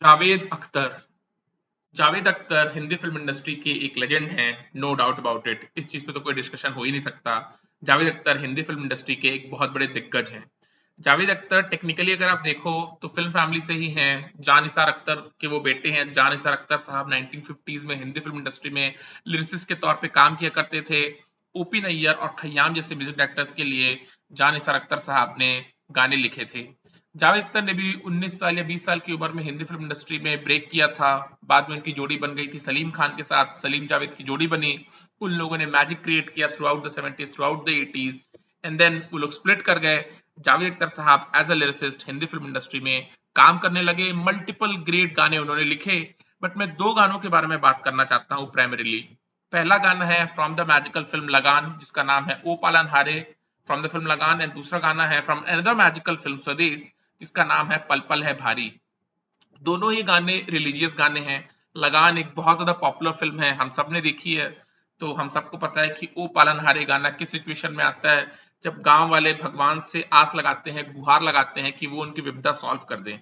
Javed Akhtar. Javed Akhtar Hindi film industry के एक legend हैं। नो डाउट अबाउट इट, इस चीज पे तो कोई डिस्कशन हो ही नहीं सकता। जावेद अख्तर हिंदी फिल्म इंडस्ट्री के एक बहुत बड़े दिग्गज हैं। जावेद अख्तर टेक्निकली अगर आप देखो तो फिल्म फैमिली से ही हैं। जान निसार अख्तर के वो बेटे हैं। जान निसार अख्तर साहब 1950s में हिंदी फिल्म इंडस्ट्री में लिरिसिस्ट के तौर पे काम किया करते थे। ओपी नैयर और खय्याम जैसे म्यूजिक डायरेक्टर्स के लिए जान निसार अख्तर साहब ने गाने लिखे थे। जावेद अख्तर ने भी 19 साल या 20 साल की उम्र में हिंदी फिल्म इंडस्ट्री में ब्रेक किया था। बाद में उनकी जोड़ी बन गई थी सलीम खान के साथ, सलीम जावेद की जोड़ी बनी। उन लोगों ने मैजिक क्रिएट किया throughout the 70s, throughout the 80s, and then वो लोग स्प्लिट कर गए। जावेद अख्तर साहब as a lyricist Hindi film industry में काम करने लगे। मल्टीपल ग्रेट गाने उन्होंने लिखे। बट मैं दो गानों के बारे में बात करना चाहता हूँ प्राइमरीली। पहला गाना है फ्रॉम द मैजिकल फिल्म लगान, जिसका नाम है ओ पालन हारे, फ्रॉम द फिल्म लगान। एंड दूसरा गाना है फ्रॉम अनदर मैजिकल फिल्म स्वदेश, जिसका नाम है पल पल है भारी। दोनों ही गाने रिलीजियस गाने हैं। लगान एक बहुत ज्यादा पॉपुलर फिल्म है, हम सब ने देखी है। तो हम सबको पता है कि ओ पालनहारे गाना किस सिचुएशन में आता है, जब गांव वाले भगवान से आस लगाते हैं, गुहार लगाते हैं कि वो उनकी विपदा सॉल्व कर दें।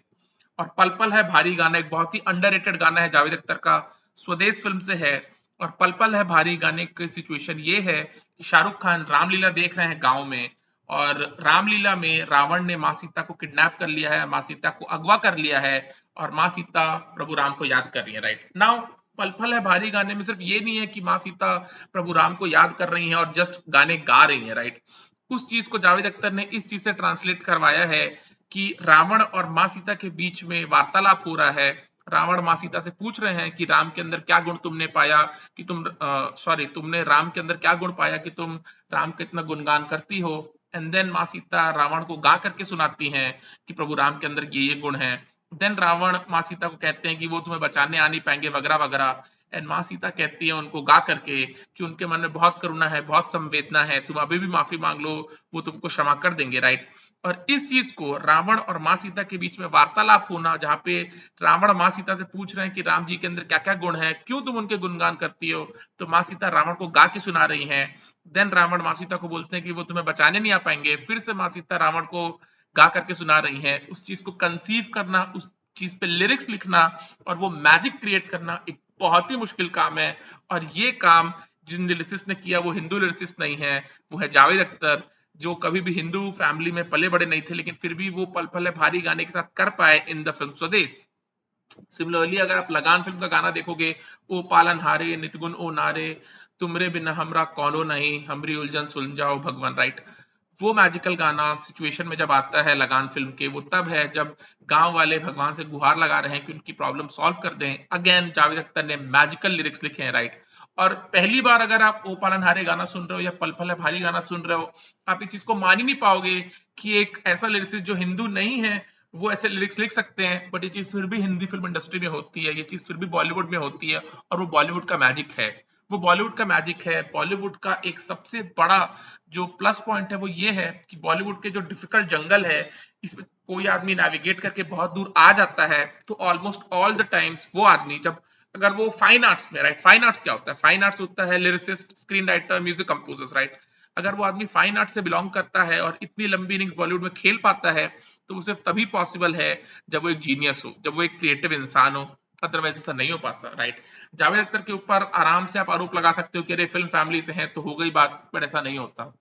और पल पल है भारी गाना एक बहुत ही अंडररेटेड गाना है जावेद अख्तर का, स्वदेश फिल्म से है। और पल पल है भारी गाने की सिचुएशन ये है कि शाहरुख खान रामलीला देख रहे हैं गांव में, और रामलीला में रावण ने माँ सीता को किडनैप कर लिया है, माँ सीता को अगवा कर लिया है, और माँ सीता प्रभु राम को याद कर रही है। राइट नाउ पल पल है भारी गाने में सिर्फ ये नहीं है कि माँ सीता प्रभु राम को याद कर रही हैं और जस्ट गाने गा रही हैं। राइट, उस चीज को जावेद अख्तर ने इस चीज से ट्रांसलेट करवाया है कि रावण और माँ सीता के बीच में वार्तालाप हो रहा है। रावण माँ सीता से पूछ रहे हैं कि राम के अंदर क्या गुण तुमने पाया कि तुमने राम के अंदर क्या गुण पाया कि तुम राम का इतना गुणगान करती हो। एंड देन माँ सीता रावण को गा करके सुनाती हैं कि प्रभु राम के अंदर ये गुण है। देन रावण माँ सीता को कहते हैं कि वो तुम्हें बचाने आ नहीं पाएंगे वगैरह वगैरह। एंड माँ सीता कहती है उनको गा करके कि उनके मन में बहुत करुणा है, बहुत संवेदना है, तुम अभी भी माफी मांग लो, वो तुमको क्षमा कर देंगे। राइट, और इस चीज को रावण और माँ सीता के बीच में वार्तालाप होना, जहां पे रावण माँ सीता से पूछ रहे हैं कि राम जी के अंदर क्या क्या गुण है, क्यों तुम उनके गुणगान करती हो, तो माँ सीता रावण को गा के सुना रही हैं। देन रावण माँ सीता को बोलते हैं कि वो तुम्हें बचाने नहीं आ पाएंगे, फिर से माँ सीता रावण को गा करके सुना रही हैं। उस चीज को कंसीव करना, उस चीज पे लिरिक्स लिखना और वो मैजिक क्रिएट करना एक बहुत ही मुश्किल काम है। और ये काम जिन लिरिसिस्ट ने किया वो हिंदू लिरिसिस्ट नहीं है, वो है जावेद अख्तर, जो कभी भी हिंदू फैमिली में पले बड़े नहीं थे, लेकिन फिर भी वो पल पल है भारी गाने के साथ कर पाए इन द फिल्म स्वदेश। सिमिलरली अगर आप लगान फिल्म का गाना देखोगे, ओ पालन हारे नितगुन ओ नारे, तुमरे बिना हमरा कौनो नहीं, हमरी उलझन सुलझाओ भगवान। राइट, वो मैजिकल गाना सिचुएशन में जब आता है लगान फिल्म के, वो तब है जब गांव वाले भगवान से गुहार लगा रहे हैं कि उनकी प्रॉब्लम सॉल्व कर दें। अगेन जावेद अख्तर ने मैजिकल लिरिक्स लिखे हैं। राइट, और पहली बार अगर आप ओ पालनहारे गाना सुन रहे हो या पल पल है भारी गाना सुन रहे हो, आप इस चीज को मान ही नहीं पाओगे कि एक ऐसा लिरिक्स जो हिंदू नहीं है वो ऐसे लिरिक्स लिख सकते हैं। बट ये चीज फिर भी हिंदी फिल्म इंडस्ट्री में होती है, ये चीज फिर भी बॉलीवुड में होती है, और वो बॉलीवुड का मैजिक है। वो बॉलीवुड का मैजिक है। बॉलीवुड का एक सबसे बड़ा जो प्लस पॉइंट है वो ये है कि बॉलीवुड के जो डिफिकल्ट जंगल है, इसमें कोई आदमी नेविगेट करके बहुत दूर आ जाता है, तो ऑलमोस्ट ऑल द टाइम्स वो आदमी जब अगर वो फाइन आर्ट्स में, राइट, फाइन आर्ट्स क्या होता है, फाइन आर्ट्स होता है lyricist, screen writer, music composers. Right, अगर वो आदमी फाइन आर्ट से बिलोंग करता है और इतनी लंबी इनिंग्स बॉलीवुड में खेल पाता है, तो वो सिर्फ तभी पॉसिबल है जब वो एक जीनियस हो, जब वो एक क्रिएटिव इंसान हो। अदरवाइज ऐसा नहीं हो पाता। राइट, जावेद अख्तर के ऊपर आराम से आप आरोप लगा सकते हो कि अरे फिल्म फैमिली से हैं तो हो गई बात, पर ऐसा नहीं होता।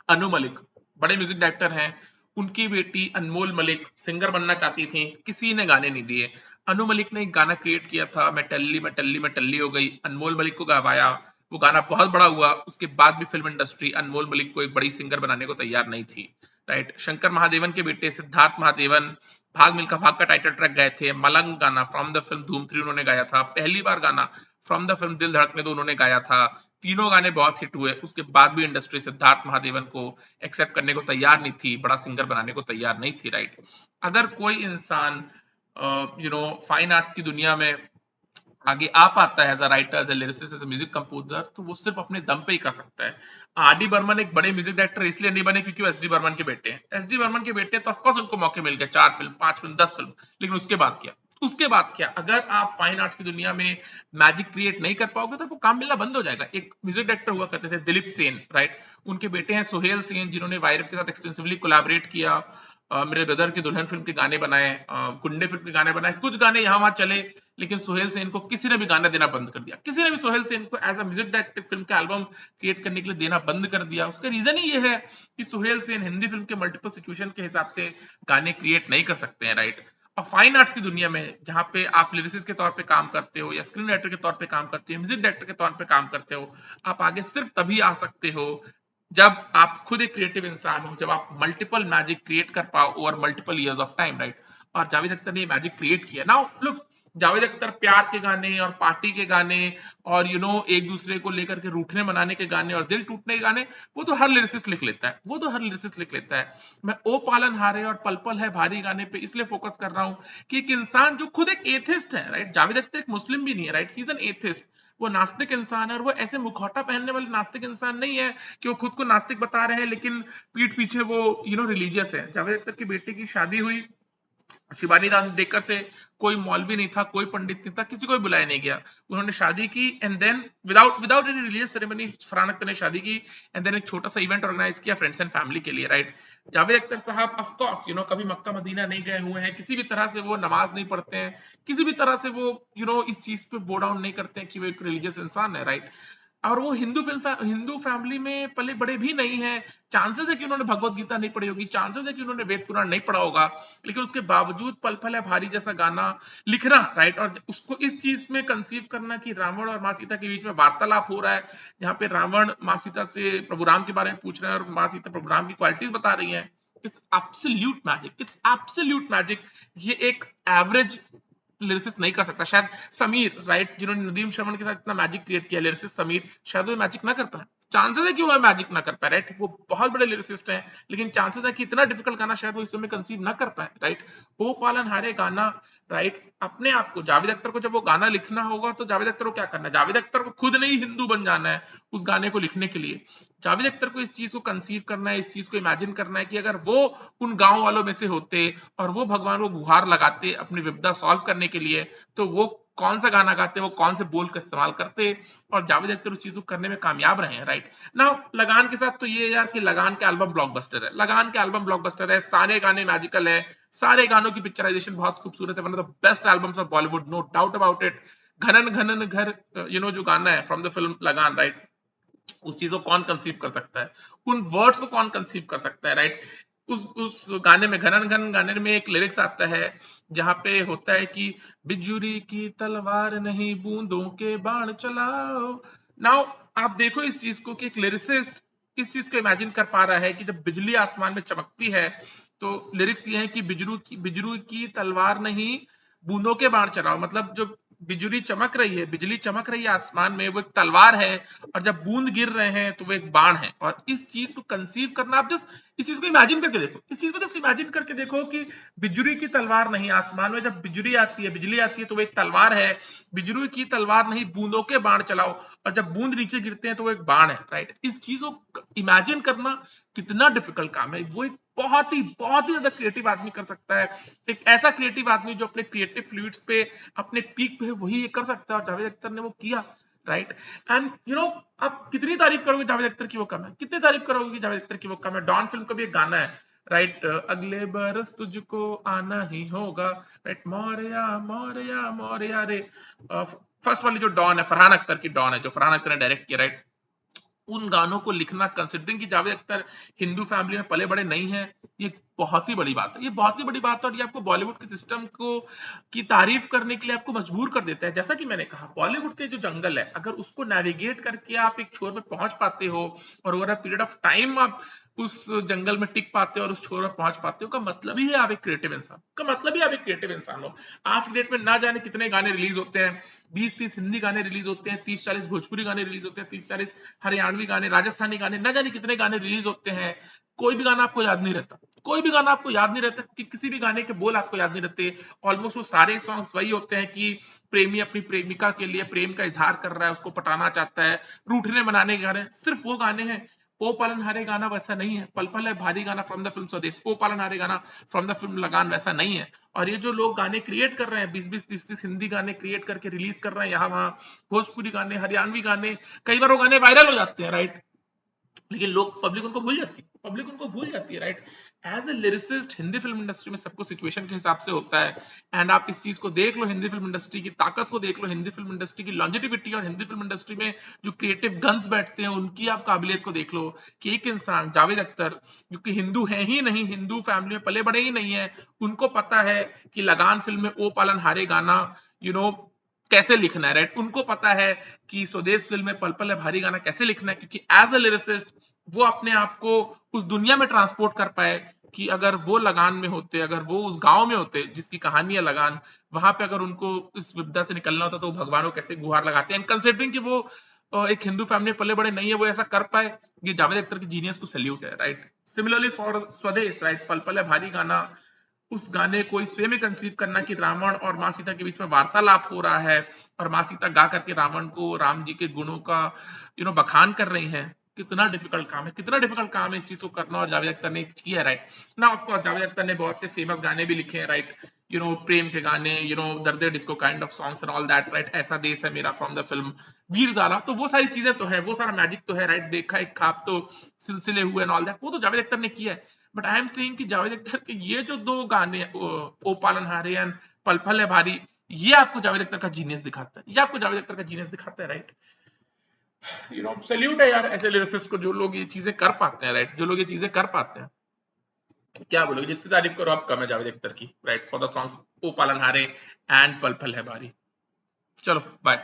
अनु मलिक बड़े म्यूजिक डायरेक्टर हैं। उनकी बेटी अनमोल मलिक सिंगर बनना चाहती थी, किसी ने गाने नहीं दिए। अनु मलिक ने एक गाना क्रिएट किया था, मैं टल्ली मैं टल्ली मैं टल्ली हो गई, अनमोल मलिक को गवाया। वो गाना बहुत बड़ा हुआ, उसके बाद भी फिल्म इंडस्ट्री अनमोल मलिक को एक बड़ी सिंगर बनाने को तैयार नहीं थी। राइट, शंकर महादेवन के बेटे सिद्धार्थ महादेवन भाग मिल्खा भाग का टाइटल ट्रैक गाए थे। मलंग गाना फ्रॉम द फिल्म धूम 3 उन्होंने गाया था। पहली बार गाना फ्रॉम द फिल्म दिल धड़कने दो उन्होंने गाया था। तीनों गाने बहुत हिट हुए, उसके बाद भी इंडस्ट्री सिद्धार्थ महादेवन को एक्सेप्ट करने को तैयार नहीं थी, बड़ा सिंगर बनाने को तैयार नहीं थी। राइट, अगर कोई इंसान फाइन आर्ट्स की दुनिया में आगे आ पाता है as a writer, as a lyricist, as a music composer, तो वो सिर्फ अपने दम पे ही कर सकता है। आर डी बर्मन एक बड़े म्यूजिक डायरेक्टर इसलिए नहीं बने क्योंकि वो एस डी बर्मन के बेटे हैं। एस डी बर्मन के बेटे तो ऑफकोर्स उनको मौके मिल गए, 4 फिल्म, 5 फिल्म, 10 फिल्म, लेकिन उसके बाद क्या, उसके बाद क्या? अगर आप फाइन आर्ट्स की दुनिया में मैजिक क्रिएट नहीं कर पाओगे तो आपको काम मिलना बंद हो जाएगा। एक म्यूजिक डायरेक्टर हुआ करते थे दिलीप सेन। राइट, उनके बेटे हैं सोहेल सेन, जिन्होंने वायरस के साथ एक्सटेंसिवली कोलैबोरेट किया। मेरे ब्रदर की दुल्हन फिल्म के गाने बनाए, गुंडे फिल्म के गाने बनाए, कुछ गाने यहाँ वहां चले, लेकिन सोहेल सेन को किसी ने भी गाना देना बंद कर दिया, किसी ने भी सोहेल सेन को as a music director film का एल्बम क्रिएट करने के लिए देना बंद कर दिया। उसका रीजन ही ये है कि सोहेल सेन हिंदी फिल्म के मल्टीपल सिचुएशन के हिसाब से गाने क्रिएट नहीं कर सकते हैं, राइट। और फाइन आर्ट्स की दुनिया में जहां पे आप लिरिसिस्ट के तौर पे काम करते हो या स्क्रीन राइटर के तौर पे काम करते हो, म्यूजिक डायरेक्टर के तौर पे काम करते हो, आप आगे सिर्फ तभी आ सकते हो जब आप खुद एक क्रिएटिव इंसान हो, जब आप मल्टीपल मैजिक क्रिएट कर पाओ over multiple years of time, right. और जावेद अख्तर ने मैजिक क्रिएट किया। नाउ लुक, जावेद अख्तर प्यार के गाने और पार्टी के गाने और एक दूसरे को लेकर के रूठने मनाने के गाने और दिल टूटने के गाने, वो तो हर लिरिसिस्ट लिख लेता है, वो तो हर लिरिसिस्ट लिख लेता है। मैं ओ पालन हारे और पल पल है भारी गाने पे इसलिए फोकस कर रहा हूं कि एक इंसान जो खुद एक एथिस्ट है, राइट। जावेद अख्तर एक मुस्लिम भी नहीं है, right, he is an atheist. वो नास्तिक इंसान है, और वो ऐसे मुखौटा पहनने वाले नास्तिक इंसान नहीं है कि वो खुद को नास्तिक बता रहे हैं लेकिन पीठ पीछे वो रिलीजियस है। जावेद अख्तर की बेटी की शादी हुई शिबानी दांडेकर से, कोई मौलवी नहीं था, कोई पंडित नहीं था, किसी को भी बुलाया नहीं गया, उन्होंने शादी की and then without without any religious ceremony Farhan Akhtar ने शादी की एंड देन एक छोटा सा इवेंट ऑर्गेनाइज किया फ्रेंड्स एंड फैमिली के लिए, राइट। जावेद अख्तर साहब ऑफ कोर्स कभी मक्का मदीना नहीं गए हुए हैं, किसी भी तरह से वो नमाज नहीं पढ़ते हैं, किसी भी तरह से वो इस चीज पे बो डाउन नहीं करते हैं कि वो एक रिलीजियस इंसान है, राइट। और वो हिंदू फैमिली में पले बड़े भी नहीं है। चांसेस है कि उन्होंने भगवत गीता नहीं पढ़ी होगी, चांसेस है कि उन्होंने वेद पुराण नहीं पढ़ा होगा, लेकिन उसके बावजूद पल पल है भारी जैसा गाना लिखना, राइट। और उसको इस चीज में कंसीव करना कि रावण और माँ सीता के बीच में वार्तालाप हो रहा है, जहां पे रावण माँ सीता से प्रभु राम के बारे में पूछ रहे हैं और माँ सीता प्रभु राम की क्वालिटीज बता रही हैं। It's absolute magic, it's absolute magic. ये एक एवरेज लिरिसिस्ट नहीं कर सकता। शायद समीर, राइट, जिन्होंने नदीम श्रवण के साथ इतना मैजिक क्रिएट किया, लिरिसिस्ट समीर, शायद वो मैजिक ना कर पाए। चांसेस है कि वो मैजिक ना कर पाए, राइट। वो बहुत बड़े लिरिसिस्ट हैं, लेकिन चांसेस है कि इतना डिफिकल्ट गाना शायद वो इस समय कंसीव ना कर पाए, राइट। ओ पालन हारे गाना, राइट। अपने आप को, जावेद अख्तर को जब वो गाना लिखना होगा तो जावेद अख्तर को क्या करना है, जावेद अख्तर को खुद नहीं हिंदू बन जाना है उस गाने को लिखने के लिए। जावेद अख्तर को इस चीज को कंसीव करना है, इस चीज को इमेजिन करना है कि अगर वो उन गांव वालों में से होते और वो भगवान को गुहार लगाते अपनी विपदा सॉल्व करने के लिए, तो वो कौन सा गाना गाते, वो कौन से बोल का इस्तेमाल करते। और जावेद अख्तर उस चीज को करने में कामयाब रहे हैं, राइट। नाउ लगान के साथ तो ये यार कि लगान के एल्बम ब्लॉकबस्टर है, लगान के एल्बम ब्लॉकबस्टर है, सारे गाने मैजिकल है, सारे गानों की पिक्चराइजेशन बहुत खूबसूरत है, one of the best albums of Bollywood, no doubt about it. Ghanan Ghanan घर, जो गाना है from the film Lagaan, right, उस चीज को कौन कंसीव कर सकता है, उन वर्ड्स को कौन कंसीव कर सकता है, राइट। उस गाने में, घनन घन गाने में एक लिरिक्स आता है जहां पे होता है कि बिजुरी की तलवार नहीं बूंदों के बाण चलाओ। नाउ आप देखो इस चीज को कि एक लिरिसिस्ट इस चीज को इमेजिन कर पा रहा है कि जब बिजली आसमान में चमकती है तो लिरिक्स ये है कि बिजरू की तलवार नहीं बूंदों के बाण चलाओ, मतलब जो बिजली चमक रही है, बिजली चमक रही है आसमान में, वो एक तलवार है, और जब बूंद गिर रहे हैं तो वो एक बाण है। और इस चीज को कंसीव करना, आप जस्ट इस चीज को इमेजिन करके देखो, इस चीज को जस्ट इमेजिन करके देखो कि बिजली की तलवार नहीं, आसमान में जब बिजली आती है तो वो एक तलवार है, बिजली की तलवार नहीं बूंदों के बाण चलाओ, और जब बूंद नीचे गिरते हैं तो वो एक बाण है, राइट। इस चीज को इमेजिन करना कितना डिफिकल्ट काम है, वो एक बहुत ही ज्यादा क्रिएटिव आदमी कर सकता है। एक ऐसा क्रिएटिव आदमी जो अपने क्रिएटिव फ्लूइड्स पे, अपने पीक पे है, वही ये कर सकता है, और जावेद अख्तर ने वो किया, राइट। एंड आप कितनी तारीफ करोगे जावेद अख्तर की, वो कम है, कितनी तारीफ करोगे कि जावेद अख्तर की वो कम है। डॉन फिल्म का भी एक गाना है, राइट, अगले बरस तुझको आना ही होगा, राइट, मोरया मोरया मोरया रे। फर्स्ट वाली जो डॉन है, फरहान अख्तर की डॉन है, जो फरहान अख्तर ने डायरेक्ट किया, राइट। उन गानों को लिखना, कंसिडरिंग कि जावेद अख्तर हिंदू फैमिली में पले बड़े नहीं है, ये बहुत ही बड़ी बात है, ये बहुत ही बड़ी बात है। और ये आपको बॉलीवुड के सिस्टम को की तारीफ करने के लिए आपको मजबूर कर देता है। जैसा कि मैंने कहा, बॉलीवुड के जो जंगल है, अगर उसको नेविगेट करके आप एक छोर पे पहुंच पाते हो और over a period of time आप उस जंगल में टिक पाते हो और उस छोर पर पहुंच पाते हो, का मतलब ही है आप एक क्रिएटिव इंसान, का मतलब ही आप एक क्रिएटिव इंसान हो। आज की डेट में ना जाने कितने गाने रिलीज होते हैं, 20-30 हिंदी गाने रिलीज होते हैं, 30-40 भोजपुरी गाने रिलीज होते हैं, 30-40 हरियाणवी गाने, राजस्थानी गाने, ना जाने कितने गाने रिलीज होते हैं। कोई भी गाना आपको याद नहीं रहता, कोई भी गाना आपको याद नहीं रहता, कि किसी भी गाने के बोल आपको याद नहीं रहते। ऑलमोस्ट वो सारे सॉन्ग्स वही होते हैं कि प्रेमी अपनी प्रेमिका के लिए प्रेम का इजहार कर रहा है, उसको पटाना चाहता है, रूठने मनाने के गाने, सिर्फ वो गाने हैं। ओ पालन हारे गाना वैसा नहीं है, पल पल है भारी गाना फ्रॉम द फिल्म स्वदेश, ओ पालन हारे गाना फ्रॉम द फिल्म लगान वैसा नहीं है। और ये जो लोग गाने क्रिएट कर रहे हैं, 20-20, 30-30 हिंदी गाने क्रिएट करके रिलीज कर रहे हैं यहाँ वहां, भोजपुरी गाने, हरियाणवी गाने, कई बार वो गाने वायरल हो जाते हैं, राइट, लेकिन लोग, पब्लिक उनको भूल जाती है, पब्लिक उनको भूल जाती है, right. As a lyricist Hindi film industry में सब कुछ सिचुएशन के हिसाब से होता है। एंड आप इस चीज को देख लो, हिंदी फिल्म इंडस्ट्री की ताकत को देख लो, हिंदी फिल्म इंडस्ट्री की लॉन्जिटिविटी और हिंदी फिल्म इंडस्ट्री में जो क्रिएटिव गन्स बैठते हैं उनकी आप काबिलियत को देख लो कि एक इंसान जावेद अख्तर जो कि हिंदू है ही नहीं, हिंदू फैमिली में पले बड़े ही नहीं है, उनको पता है कि लगान फिल्म में ओ पालन हारे गाना कैसे लिखना है, राइट। उनको पता है कि स्वदेश फिल्म में पल पल है भारी गाना कैसे लिखना है, क्योंकि एज अ लिरिसिस्ट वो अपने आप को उस दुनिया में ट्रांसपोर्ट कर पाए कि अगर वो लगान में होते, अगर वो उस गांव में होते जिसकी कहानी है लगान, वहां पे अगर उनको इस विपदा से निकलना होता तो वो भगवान को कैसे गुहार लगाते हैं। कंसिडरिंग कि वो एक हिंदू फैमिली में पले बड़े नहीं है, वो ऐसा कर पाए, ये जावेद अख्तर की जीनियस को सैल्यूट है, राइट। सिमिलरली फॉर स्वदेश, राइट, पल पल है भारी गाना, उस गाने को इस वे में कंसीव करना कि रावण और माँ सीता के बीच में वार्तालाप हो रहा है और माँ सीता गा करके रावण को राम जी के गुणों का बखान कर रही हैं। कितना डिफिकल्ट काम है, कितना डिफिकल्ट काम है इस चीज को करना, और जावेद अख्तर ने किया है, राइट ना। ऑफ कोर्स जावेद अख्तर ने बहुत से फेमस गाने भी लिखे हैं, राइट, प्रेम के गाने, दर्द disco kind of songs and all that, right. ऐसा देश है मेरा from the film Veer Zaara, तो वो सारी चीजें तो है, वो सारा मैजिक तो है, राइट। देखा एक खाप तो सिलसिले हुए एंड ऑल दैट, वो तो जावेद अख्तर ने किया है। बट आई एम सेइंग कि जावेद अख्तर के ये जो दो गाने ओ पालनहारे एंड पल पल है भारी, ये आपको जावेद अख्तर का जीनियस दिखाता है, ये आपको जावेद अख्तर का जीनियस दिखाता है, राइट। सैल्यूट है यार ऐसे लिरिसिस्ट को जो लोग ये चीजें कर पाते हैं, राइट, जो लोग ये चीजें कर पाते हैं। क्या बोलोगे, जितनी तारीफ करो आप कम है जावेद अख्तर की, राइट, फॉर द सॉन्ग्स ओ पालनहारे एंड पल पल है भारी। चलो बाय।